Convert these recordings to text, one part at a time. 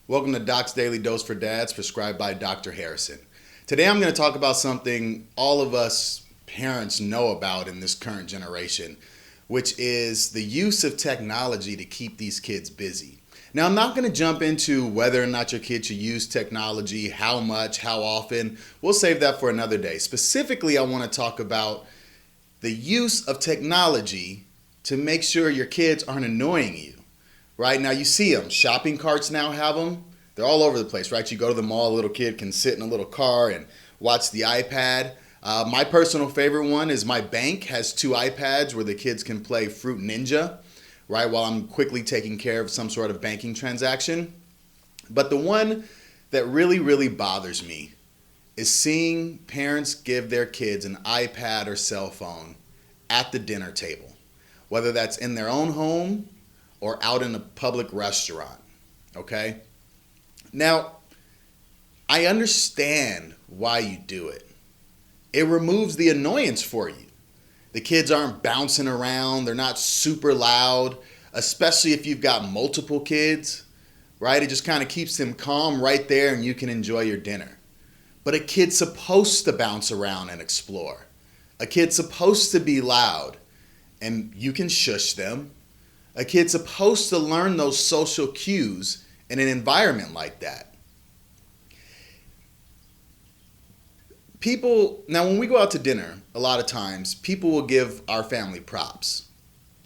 Welcome to Doc's Daily Dose for Dads, prescribed by Dr. Harrison. Today I'm going to talk about something all of us parents know about in this current generation, which is the use of technology to keep these kids busy. Now, I'm not going to jump into whether or not your kid should use technology, how much, how often. We'll save that for another day. Specifically, I want to talk about the use of technology to make sure your kids aren't annoying you. Right now, you see them. Shopping carts now have them. They're all over the place, right? You go to the mall, a little kid can sit in a little car and watch the iPad. My personal favorite one is my bank has 2 iPads where the kids can play Fruit Ninja, right, while I'm quickly taking care of some sort of banking transaction. But the one that really bothers me is seeing parents give their kids an iPad or cell phone at the dinner table, whether that's in their own home or out in a public restaurant, okay? Now, I understand why you do it. It removes the annoyance for you. The kids aren't bouncing around, they're not super loud, especially if you've got multiple kids, right? It just kind of keeps them calm right there and you can enjoy your dinner. But a kid's supposed to bounce around and explore. A kid's supposed to be loud and you can shush them. A kid's supposed to learn those social cues in an environment like that. Now when we go out to dinner, a lot of times, people will give our family props.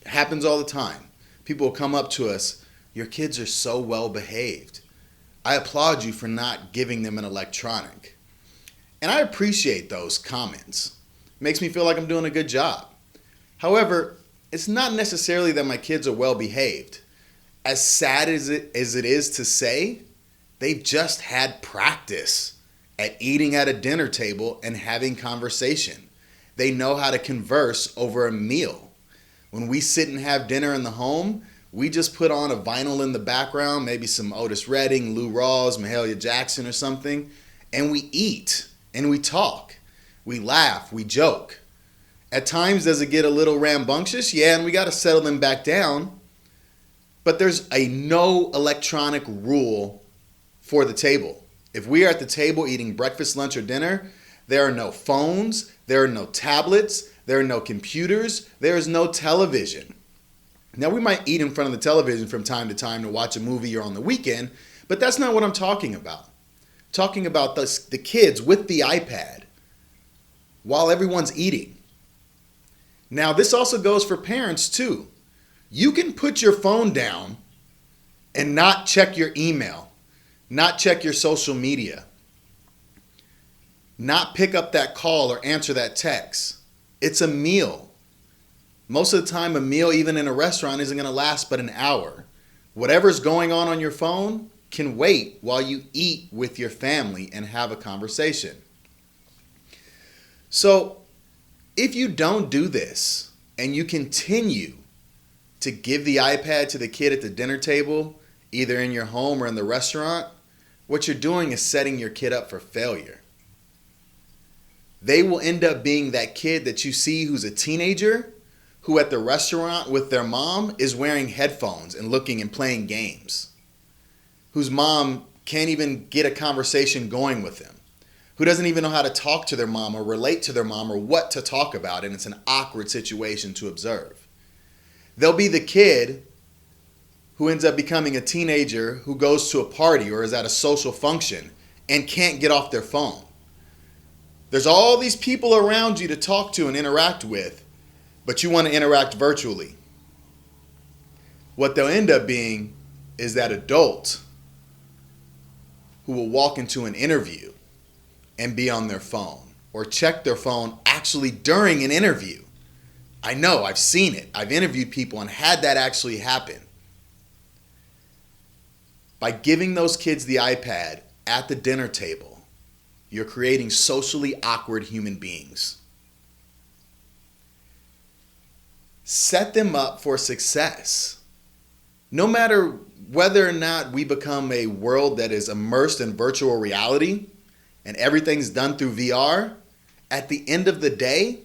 It happens all the time. People will come up to us, your kids are so well behaved. I applaud you for not giving them an electronic. And I appreciate those comments. It makes me feel like I'm doing a good job. However, it's not necessarily that my kids are well behaved. As sad as it is to say, they've just had practice at eating at a dinner table and having conversation. They know how to converse over a meal. When we sit and have dinner in the home, we just put on a vinyl in the background, maybe some Otis Redding, Lou Rawls, Mahalia Jackson or something, and we eat and we talk. We laugh, we joke. At times, does it get a little rambunctious? Yeah, and we got to settle them back down. But there's a no electronic rule for the table. If we are at the table eating breakfast, lunch, or dinner, there are no phones, there are no tablets, there are no computers, there is no television. Now, we might eat in front of the television from time to time to watch a movie or on the weekend, but that's not what I'm talking about. I'm talking about the kids with the iPad while everyone's eating. Now, this also goes for parents too. You can put your phone down and not check your email, not check your social media, not pick up that call or answer that text. It's a meal. Most of the time, a meal, even in a restaurant, isn't going to last but an hour. Whatever's going on your phone can wait while you eat with your family and have a conversation. So, if you don't do this and you continue to give the iPad to the kid at the dinner table, either in your home or in the restaurant, what you're doing is setting your kid up for failure. They will end up being that kid that you see who's a teenager who at the restaurant with their mom is wearing headphones and looking and playing games, whose mom can't even get a conversation going with them, who doesn't even know how to talk to their mom or relate to their mom or what to talk about, and it's an awkward situation to observe. They'll be the kid who ends up becoming a teenager who goes to a party or is at a social function and can't get off their phone. There's all these people around you to talk to and interact with, but you want to interact virtually. What they'll end up being is that adult who will walk into an interview and be on their phone or check their phone actually during an interview. I know, I've seen it. I've interviewed people and had that actually happen. By giving those kids the iPad at the dinner table, you're creating socially awkward human beings. Set them up for success. No matter whether or not we become a world that is immersed in virtual reality, and everything's done through VR, at the end of the day,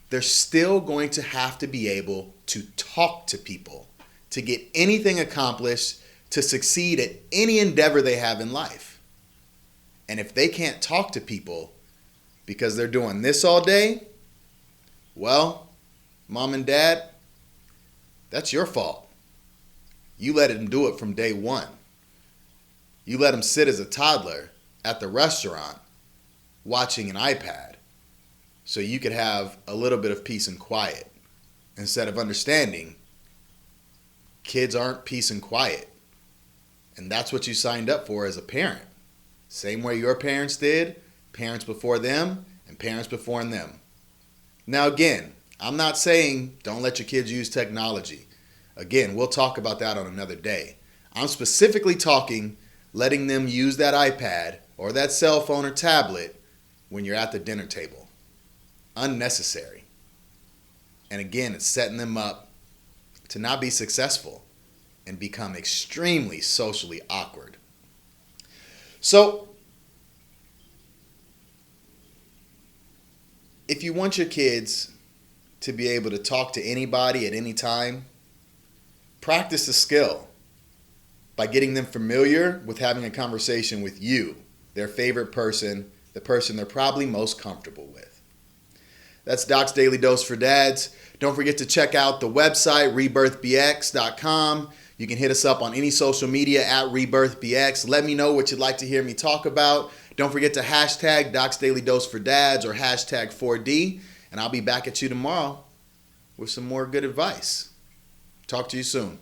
they're still going to have to be able to talk to people to get anything accomplished, to succeed at any endeavor they have in life. And if they can't talk to people because they're doing this all day, well, mom and dad, that's your fault. You let them do it from day one. You let them sit as a toddler at the restaurant watching an iPad so you could have a little bit of peace and quiet, instead of understanding kids aren't peace and quiet. And that's what you signed up for as a parent. Same way your parents did, parents before them, and parents before them. Now again, I'm not saying don't let your kids use technology. Again, we'll talk about that on another day. I'm specifically talking letting them use that iPad or that cell phone or tablet when you're at the dinner table. Unnecessary. And again, it's setting them up to not be successful and become extremely socially awkward. So, if you want your kids to be able to talk to anybody at any time, practice the skill by getting them familiar with having a conversation with you, their favorite person, the person they're probably most comfortable with. That's Doc's Daily Dose for Dads. Don't forget to check out the website, rebirthbx.com. You can hit us up on any social media at rebirthbx. Let me know what you'd like to hear me talk about. Don't forget to hashtag Doc's Daily Dose for Dads or hashtag 4D. And I'll be back at you tomorrow with some more good advice. Talk to you soon.